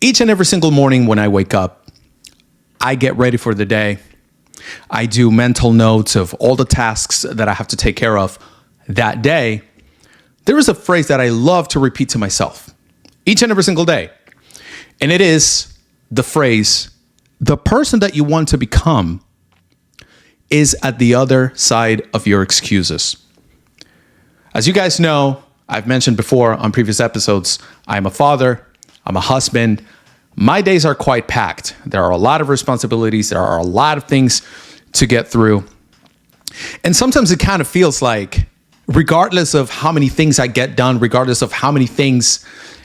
Each and every single morning when I wake up, I get ready for the day. I do mental notes of all the tasks that I have to take care of that day. There is a phrase that I love to repeat to myself each and every single day. And it is the phrase, the person that you want to become is at the other side of your excuses. As you guys know, I've mentioned before on previous episodes, I'm a father, I'm a husband. My days are quite packed. There are a lot of responsibilities. There are a lot of things to get through. And sometimes it kind of feels like, regardless of how many things I get done, regardless of how many things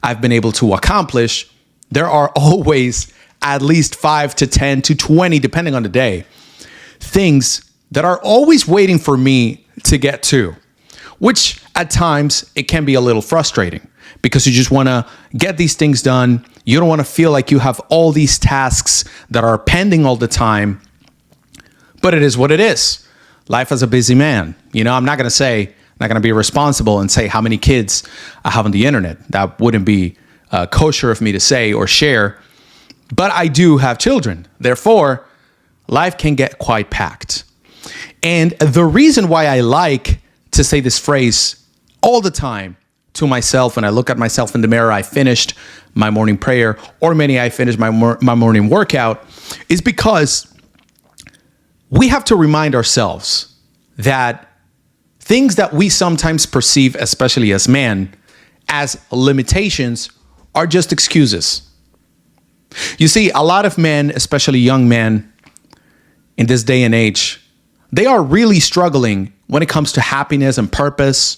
I've been able to accomplish, there are always at least 5 to 10 to 20, depending on the day, things that are always waiting for me to get to, which at times it can be a little frustrating because you just want to get these things done. You don't want to feel like you have all these tasks that are pending all the time, but it is what it is. Life as a busy man. You know, I'm not going to be responsible and say how many kids I have on the internet. That wouldn't be kosher of me to say or share, but I do have children. Therefore, life can get quite packed. And the reason why I like to say this phrase all the time to myself when I look at myself in the mirror, I finished my morning prayer, or maybe I finished my morning workout, is because we have to remind ourselves that things that we sometimes perceive, especially as men, as limitations are just excuses. You see, a lot of men, especially young men in this day and age, they are really struggling when it comes to happiness and purpose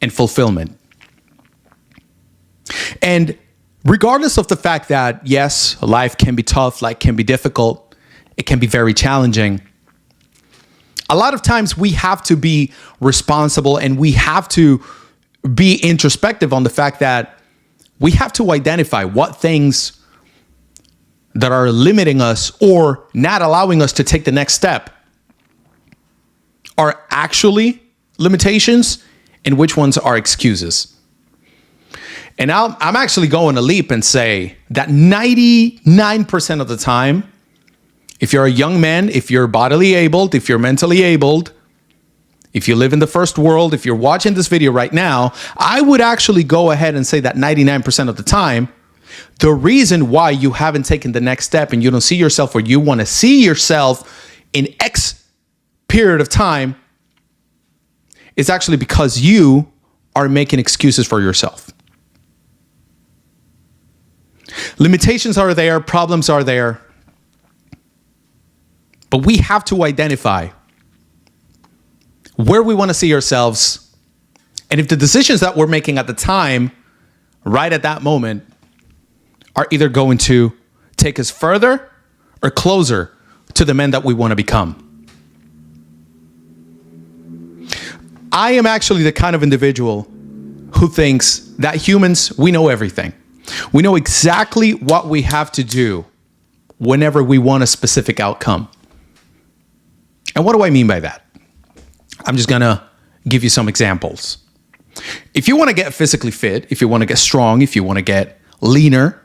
and fulfillment. And regardless of the fact that, yes, life can be tough, life can be difficult, it can be very challenging, a lot of times we have to be responsible and we have to be introspective on the fact that we have to identify what things that are limiting us or not allowing us to take the next step are actually limitations and which ones are excuses. And I'm actually going to leap and say that 99% of the time, if you're a young man, if you're bodily abled, if you're mentally abled, if you live in the first world, if you're watching this video right now, I would actually go ahead and say that 99% of the time, the reason why you haven't taken the next step and you don't see yourself where you want to see yourself in X period of time is actually because you are making excuses for yourself. Limitations are there, problems are there, but we have to identify where we want to see ourselves, and if the decisions that we're making at the time, right at that moment, are either going to take us further or closer to the men that we want to become. I am actually the kind of individual who thinks that humans, we know everything. We know exactly what we have to do whenever we want a specific outcome. And what do I mean by that? I'm just going to give you some examples. If you want to get physically fit, if you want to get strong, if you want to get leaner,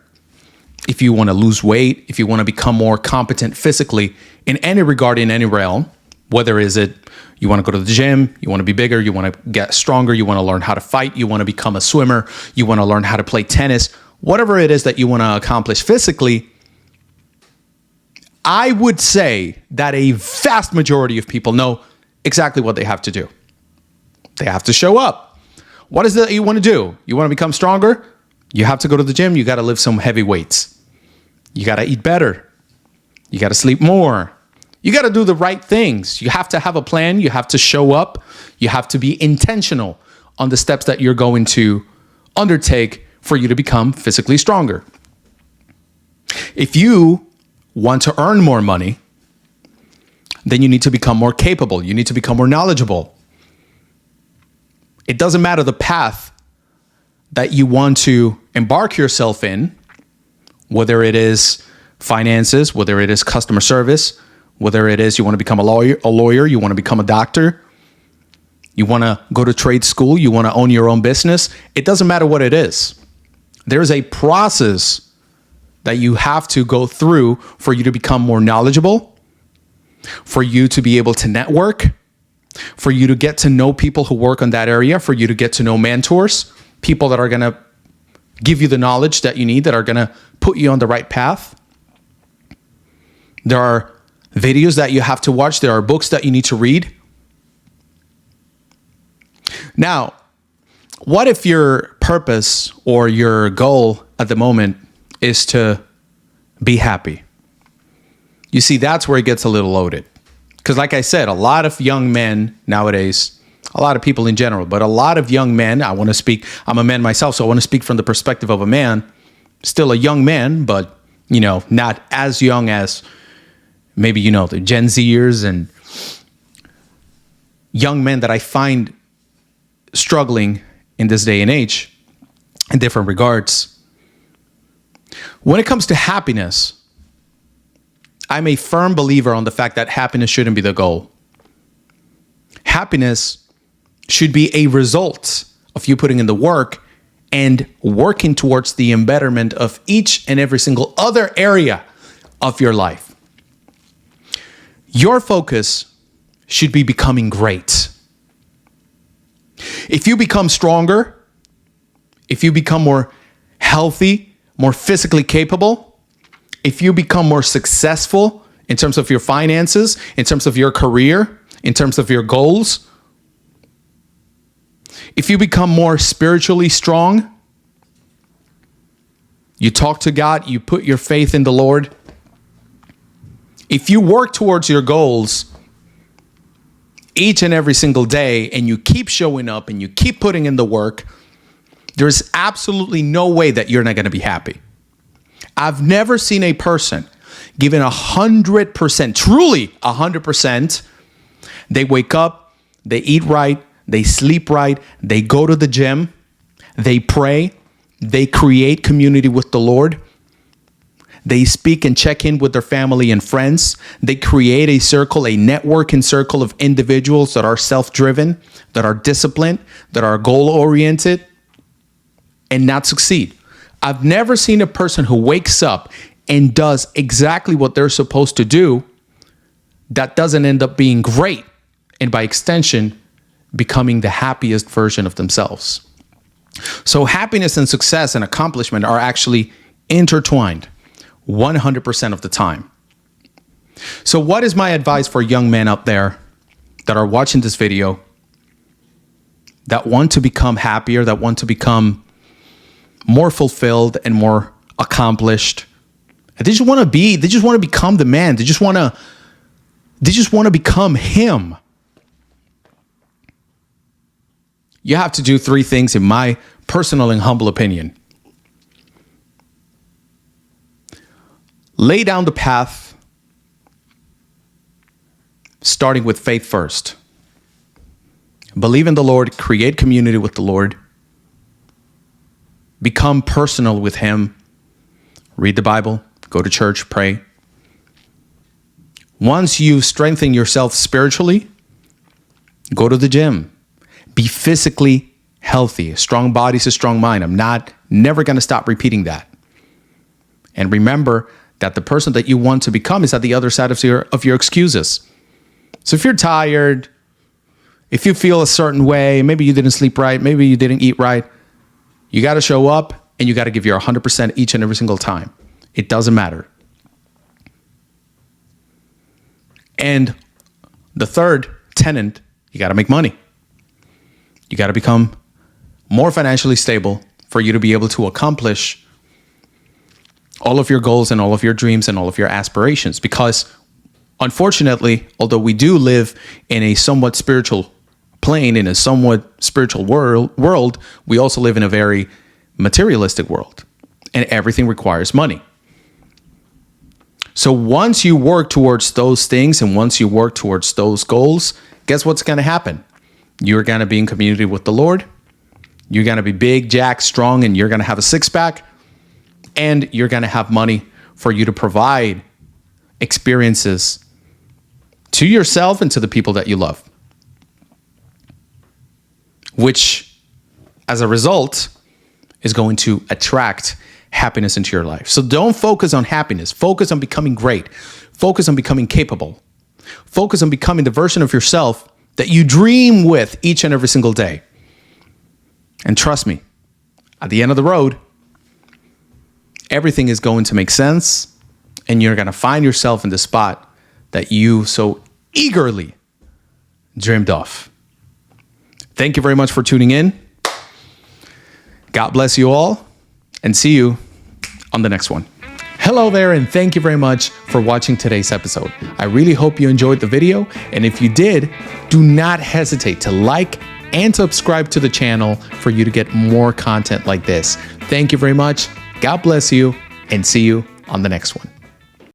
if you want to lose weight, if you want to become more competent physically in any regard, in any realm, whether is it you want to go to the gym, you want to be bigger, you want to get stronger, you want to learn how to fight, you want to become a swimmer, you want to learn how to play tennis, whatever it is that you want to accomplish physically, I would say that a vast majority of people know exactly what they have to do. They have to show up. What is it that you want to do? You want to become stronger? You have to go to the gym. You got to lift some heavy weights. You got to eat better. You got to sleep more. You got to do the right things. You have to have a plan. You have to show up. You have to be intentional on the steps that you're going to undertake for you to become physically stronger. If you want to earn more money, then you need to become more capable. You need to become more knowledgeable. It doesn't matter the path that you want to embark yourself in, whether it is finances, whether it is customer service, whether it is you want to become a lawyer, you want to become a doctor, you want to go to trade school, you want to own your own business. It doesn't matter what it is. There's a process that you have to go through for you to become more knowledgeable, for you to be able to network, for you to get to know people who work on that area, for you to get to know mentors, people that are going to give you the knowledge that you need, that are going to put you on the right path. There are videos that you have to watch. There are books that you need to read. Now, what if your purpose or your goal at the moment is to be happy? You see, that's where it gets a little loaded. Because like I said, a lot of young men nowadays, a lot of people in general, but a lot of young men, I'm a man myself, so I want to speak from the perspective of a man, still a young man, but, not as young as maybe, the Gen Zers and young men that I find struggling in this day and age in different regards. When it comes to happiness, I'm a firm believer on the fact that happiness shouldn't be the goal. Happiness should be a result of you putting in the work and working towards the embetterment of each and every single other area of your life. Your focus should be becoming great. If you become stronger, if you become more healthy, more physically capable, if you become more successful in terms of your finances, in terms of your career, in terms of your goals, if you become more spiritually strong, you talk to God, you put your faith in the Lord, if you work towards your goals each and every single day and you keep showing up and you keep putting in the work, there's absolutely no way that you're not going to be happy. I've never seen a person given 100%, truly 100%. They wake up, they eat right, they sleep right, they go to the gym, they pray, they create community with the Lord, they speak and check in with their family and friends, they create a circle, a networking circle of individuals that are self-driven, that are disciplined, that are goal-oriented, and not succeed. I've never seen a person who wakes up and does exactly what they're supposed to do that doesn't end up being great, and by extension, becoming the happiest version of themselves. So happiness and success and accomplishment are actually intertwined 100% of the time. So what is my advice for young men out there that are watching this video, that want to become happier, that want to become more fulfilled and more accomplished? And they just want to become the man. They just want to become him. You have to do three things, in my personal and humble opinion. Lay down the path, starting with faith first. Believe in the Lord, create community with the Lord, become personal with Him, read the Bible, go to church, pray. Once you strengthen yourself spiritually, go to the gym. Be physically healthy. A strong body is a strong mind. I'm never going to stop repeating that. And remember that the person that you want to become is at the other side of your excuses. So if you're tired, if you feel a certain way, maybe you didn't sleep right, maybe you didn't eat right, you got to show up and you got to give your 100% each and every single time. It doesn't matter. And the third tenet, you got to make money. You got to become more financially stable for you to be able to accomplish all of your goals and all of your dreams and all of your aspirations. Because unfortunately, although we do live in a somewhat spiritual plane, in a somewhat spiritual world, we also live in a very materialistic world, and everything requires money. So once you work towards those things and once you work towards those goals, guess what's going to happen? You're going to be in community with the Lord. You're going to be big, jack, strong, and you're going to have a six-pack. And you're going to have money for you to provide experiences to yourself and to the people that you love. Which, as a result, is going to attract happiness into your life. So don't focus on happiness. Focus on becoming great. Focus on becoming capable. Focus on becoming the version of yourself that you dream with each and every single day. And trust me, at the end of the road, everything is going to make sense, and you're going to find yourself in the spot that you so eagerly dreamed of. Thank you very much for tuning in. God bless you all, and see you on the next one. Hello there, and thank you very much for watching today's episode. I really hope you enjoyed the video, and if you did, do not hesitate to like and subscribe to the channel for you to get more content like this. Thank you very much. God bless you, and see you on the next one.